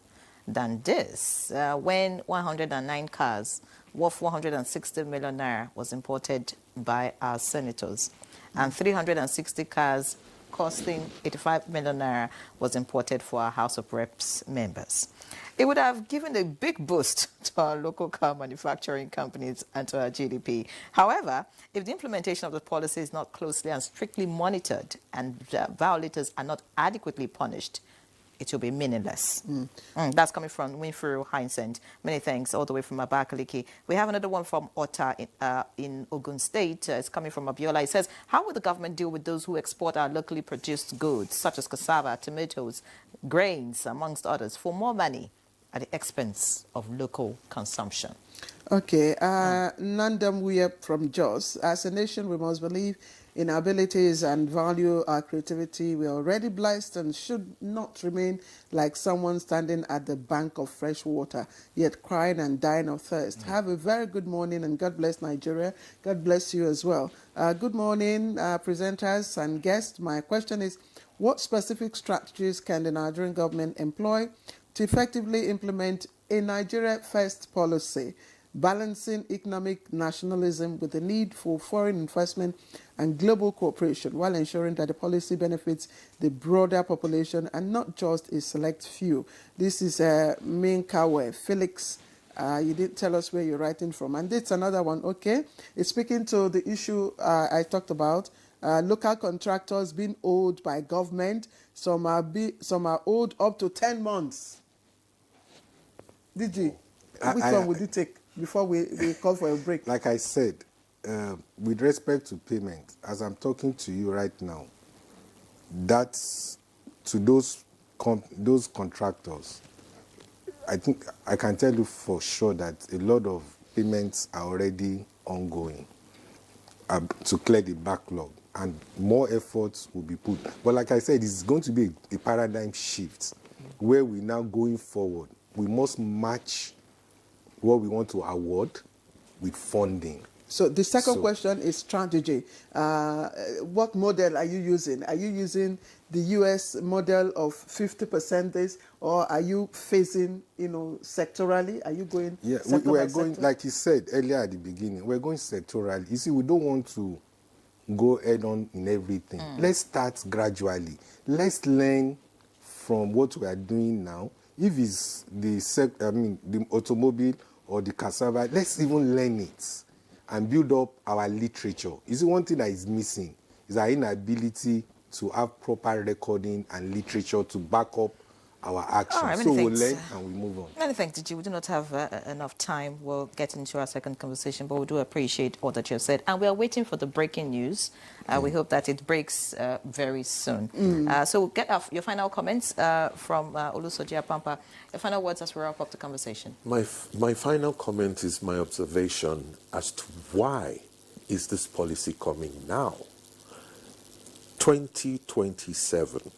A: than this, when 109 cars worth 160 million naira was imported by our senators, and 360 cars costing 85 million naira was imported for our House of Reps members. It would have given a big boost to our local car manufacturing companies and to our GDP. However, if the implementation of the policy is not closely and strictly monitored and violators are not adequately punished, it will be meaningless. That's coming from Winfrey Heinzend. Many thanks, all the way from Abakaliki. We have another one from Ota in Ogun State. It's coming from Abiola. It says, how will the government deal with those who export our locally produced goods, such as cassava, tomatoes, grains, amongst others, for more money? at the expense of local consumption.
C: Okay, Nandam Weir from Jos. As a nation, we must believe in our abilities and value our creativity. We are already blessed and should not remain like someone standing at the bank of fresh water, yet crying and dying of thirst. Have a very good morning, and God bless Nigeria. God bless you as well. Good morning, presenters and guests. My question is, what specific strategies can the Nigerian government employ to effectively implement a Nigeria First policy, balancing economic nationalism with the need for foreign investment and global cooperation, while ensuring that the policy benefits the broader population and not just a select few? This is Minkawe Felix. You didn't tell us where you're writing from. And it's another one, okay? It's speaking to the issue I talked about, local contractors being owed by government. Some are owed up to 10 months. DG, which one would you take before we call for a break?
B: Like I said, with respect to payment, as I'm talking to you right now, that's to those contractors. I think I can tell you for sure that a lot of payments are already ongoing to clear the backlog, and more efforts will be put. But like I said, it's going to be a paradigm shift where we now going forward, we must match what we want to award with funding.
C: So the second question is strategy. What model are you using? Are you using the U.S. model of 50% this, or are you phasing, sectorally? Are you going?
B: Yeah, we are going, like you said earlier at the beginning, we're going sectorally. You see, we don't want to go head on in everything. Let's start gradually. Let's learn from what we are doing now. If it's the automobile or the cassava, let's even learn it and build up our literature. You see, one thing that is missing is our inability to have proper recording and literature to back up our actions.
A: All right,
B: so we'll learn and we move on.
A: Many thanks, Digi. We do not have enough time. We'll get into our second conversation, but we do appreciate all that you have said. And we are waiting for the breaking news. We hope that it breaks very soon. So we'll get your final comments from Olusoji Apampa. Your final words as we wrap up the conversation.
D: My final comment is my observation as to why is this policy coming now. 2027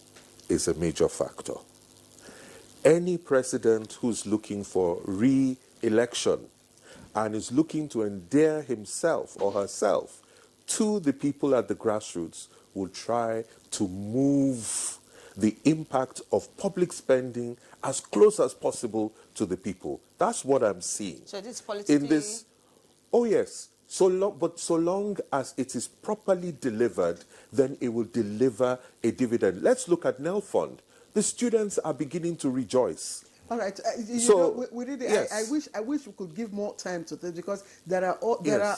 D: is a major factor. Any president who's looking for re-election and is looking to endear himself or herself to the people at the grassroots will try to move the impact of public spending as close as possible to the people. That's what I'm seeing.
A: So this politically...
D: Oh yes. So long as it is properly delivered, then it will deliver a dividend. Let's look at NEL Fund. The students are beginning to rejoice.
C: All right. We really,
D: yes.
C: I wish we could give more time to this, because there are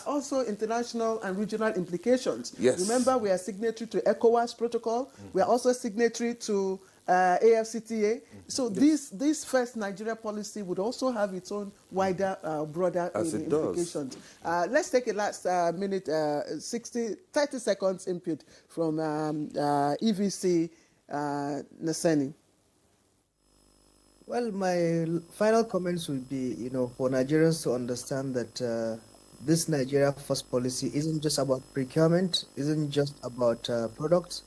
C: also international and regional implications.
D: Yes.
C: Remember, we are signatory to ECOWAS protocol. We are also signatory to AFCTA. So this first Nigeria policy would also have its own wider, broader implications. Let's take a last 30 seconds input from EVC Naseni.
E: Well, my final comments would be, for Nigerians to understand that this Nigeria First policy isn't just about procurement, isn't just about products,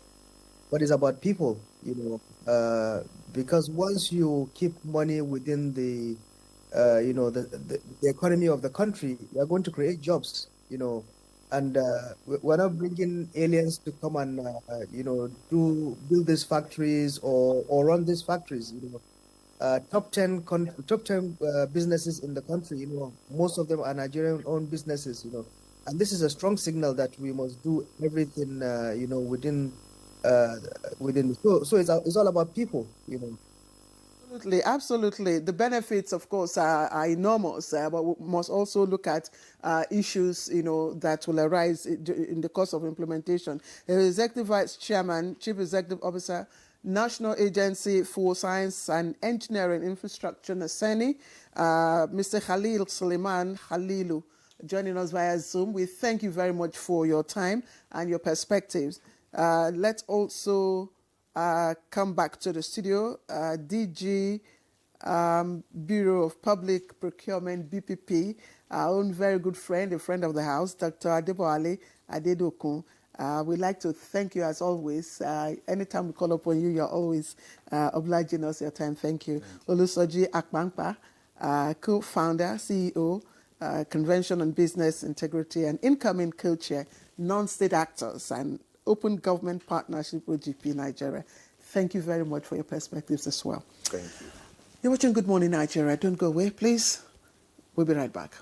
E: but it's about people, because once you keep money within the economy of the country, you are going to create jobs, and we're not bringing aliens to come and, build these factories or run these factories, top 10 businesses in the country, most of them are Nigerian-owned businesses, and this is a strong signal that we must do everything, within. So it's all about people,
C: Absolutely. The benefits, of course, are enormous, but we must also look at issues, that will arise in the course of implementation. The Executive Vice Chairman, Chief Executive Officer, National Agency for Science and Engineering Infrastructure, NASENI, Mr. Khalil Suleiman Khalilu, joining us via Zoom. We thank you very much for your time and your perspectives. Let's also come back to the studio. DG Bureau of Public Procurement, BPP, our own very good friend, a friend of the house, Dr. Adeboale Adedokun. We'd like to thank you as always. Anytime we call upon you, you're always obliging us your time. Thank you. Olusoji Akpankpa, co-founder, CEO, Convention on Business Integrity, and incoming co-chair, non-state actors and open government partnership with GP Nigeria. Thank you very much for your perspectives as well.
D: Thank you.
C: You're watching Good Morning Nigeria. Don't go away, please. We'll be right back.